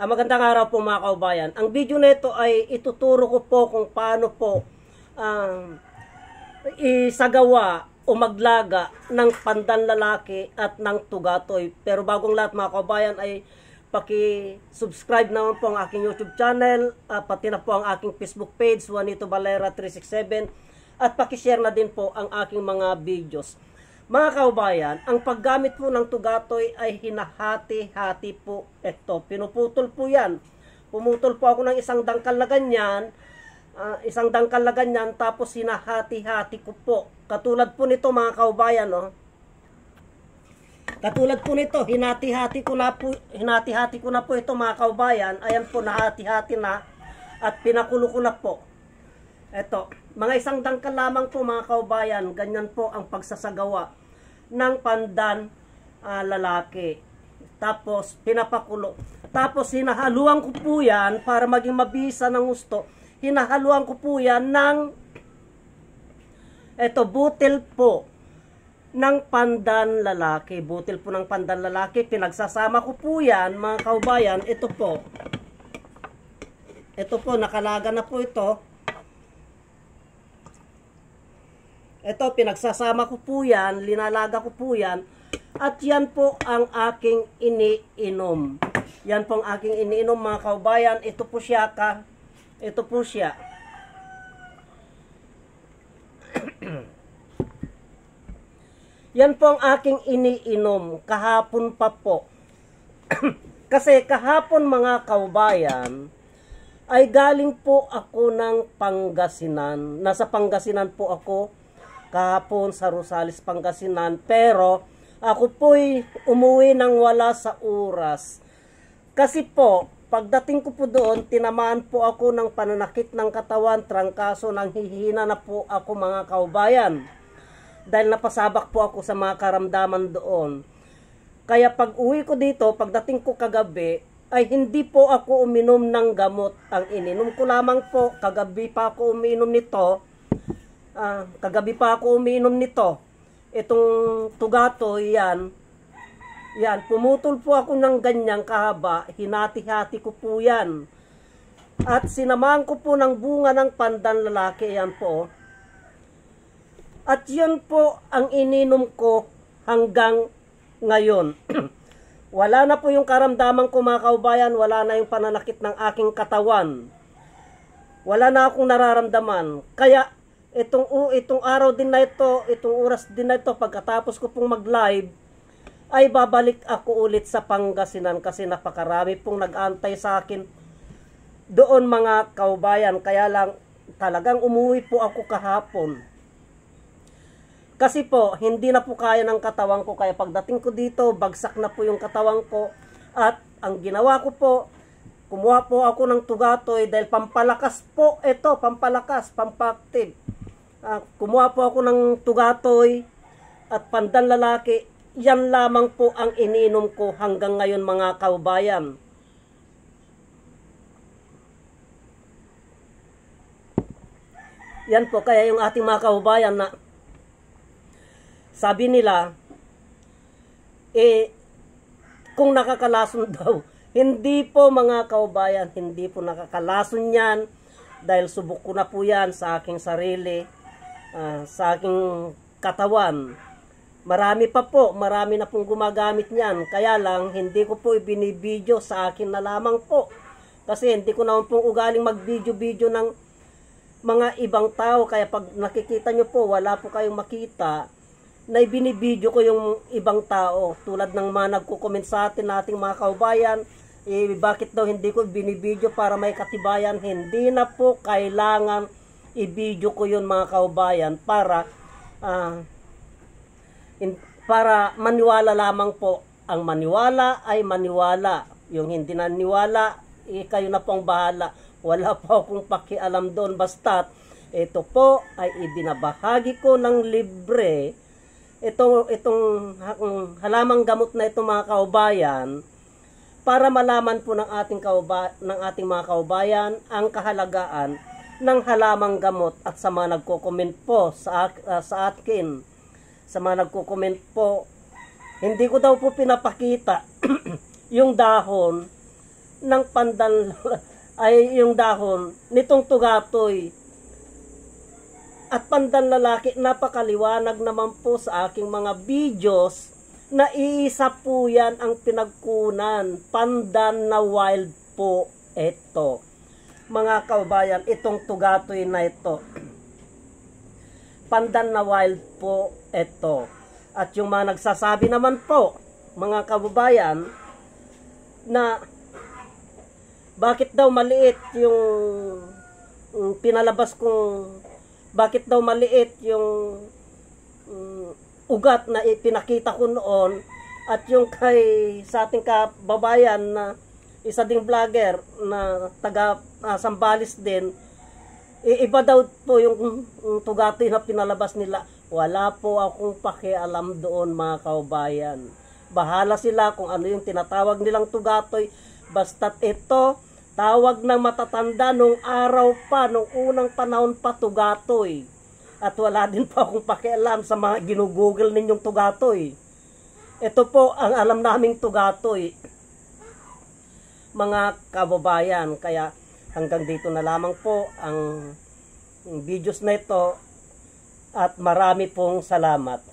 Magandang araw po mga kaubayan. Ang video na ito ay ituturo ko po kung paano po isagawa o maglaga ng pandanlalaki at ng tugatoy. Pero bagong lahat mga kaubayan ay paki-subscribe naman po ang aking YouTube channel, pati na po ang aking Facebook page, Juanito Valera 367, at paki-share na din po ang aking mga videos. Mga kaubayan, ang paggamit po ng tugatoy ay hinahati-hati po ito. Pinuputol po yan. Pumutol po ako ng isang dangkal na ganyan, tapos hinahati-hati ko po. Katulad po nito mga kaubayan, oh. Katulad po nito, hinati-hati ko na po ito mga kaubayan. Ayan po, nahati-hati na at pinakulo ko na po. Ito, mga isang dangkal lamang po mga kaubayan, ganyan po ang pagsasagawa ng pandan lalaki. Tapos pinapakulo. Tapos hinahaluan ko po yan para maging mabisa ng gusto. Hinahaluan ko po yan ng butil po ng pandan lalaki. Butil po ng pandan lalaki. Pinagsasama ko po yan mga kaubayan. Ito po, nakalaga na po ito. Ito, pinagsasama ko po yan, linalaga ko po yan, at yan po ang aking iniinom. Yan po ang aking iniinom mga kaubayan. Ito po siya. Yan po ang aking iniinom kahapon pa po. Kasi kahapon mga kaubayan, ay galing po ako ng Pangasinan. Nasa Pangasinan po ako kahapon sa Rosales, Pangasinan, pero ako po'y umuwi nang wala sa oras. Kasi po, pagdating ko po doon, tinamaan po ako ng pananakit ng katawan, trangkaso, nang hihina na po ako mga kaubayan. Dahil napasabak po ako sa mga karamdaman doon. Kaya pag uwi ko dito, pagdating ko kagabi, ay hindi po ako uminom ng gamot. Ang ininom ko lamang po, kagabi pa ako uminom nito, itong tugatoy yan, pumutol po ako ng ganyang kahaba, hinati-hati ko po yan, at sinamahan ko po ng bunga ng pandan lalaki, yan po, at yun po ang ininom ko hanggang ngayon. Wala na po yung karamdaman ko mga kaubayan, wala na yung pananakit ng aking katawan, wala na akong nararamdaman. Kaya itong araw din na ito, itong oras din na ito, pagkatapos ko pong mag-live, ay babalik ako ulit sa Pangasinan kasi napakarami pong nag-antay sa akin doon mga kaubayan. Kaya lang talagang umuwi po ako kahapon. Kasi po, hindi na po kaya ng katawan ko, kaya pagdating ko dito, bagsak na po yung katawan ko. At ang ginawa ko po, kumuha po ako ng tugatoy dahil pampalakas po ito, pampactive. Kumuha po ako ng tugatoy at pandan lalaki. Yan lamang po ang iniinom ko hanggang ngayon mga kaubayan. Yan po, kaya yung ating mga kaubayan na sabi nila, kung nakakalason daw, hindi po mga kaubayan, hindi po nakakalason yan dahil subok ko na po yan sa aking sarili, sa aking katawan. Marami na pong gumagamit niyan. Kaya lang, hindi ko po ibinibideo sa akin na lamang po. Kasi hindi ko naman pong ugaling mag-video ng mga ibang tao. Kaya pag nakikita nyo po, wala po kayong makita na ibinibideo ko yung ibang tao. Tulad ng mga nagko-comment sa atin nating mga kaubayan, bakit daw hindi ko binibideo para may katibayan? Hindi na po kailangan i-video ko yun mga kaubayan para maniwala lamang po. Ang maniwala ay maniwala. Yung hindi naniwala, kayo na pong bahala. Wala po akong pakialam doon. Basta ito po ay ibinabahagi ko ng libre. Itong halamang gamot na ito mga kaubayan, para malaman po ng ating mga kaubayan ang kahalagaan ng halamang gamot. At sa mga nagko-comment po sa akin, sa mga nagko-comment po, hindi ko daw po pinapakita yung dahon ng pandan ay yung dahon nitong tugatoy. At pandan lalaki, napakaliwanag naman po sa aking mga videos na iisa po yan ang pinagkunan. Pandan na wild po ito. Mga kababayan, itong tugatoy na ito. Pandan na wild po ito. At yung mga nagsasabi naman po, mga kababayan, na bakit daw maliit yung pinalabas kong, bakit daw maliit yung ugat na ipinakita ko noon, at yung sa ating kababayan na isa ding vlogger na taga Sambales din, iba daw po yung tugatoy na pinalabas nila. Wala po akong pakialam doon, mga kababayan. Bahala sila kung ano yung tinatawag nilang tugatoy. Basta't ito, tawag ng matatanda nung araw pa, nung unang panahon pa, tugatoy. At wala din po akong pakialam sa mga ginugoogle ninyong tugatoy. Ito po ang alam naming tugatoy, mga kababayan. Kaya hanggang dito na lamang po ang videos na ito. At marami pong salamat.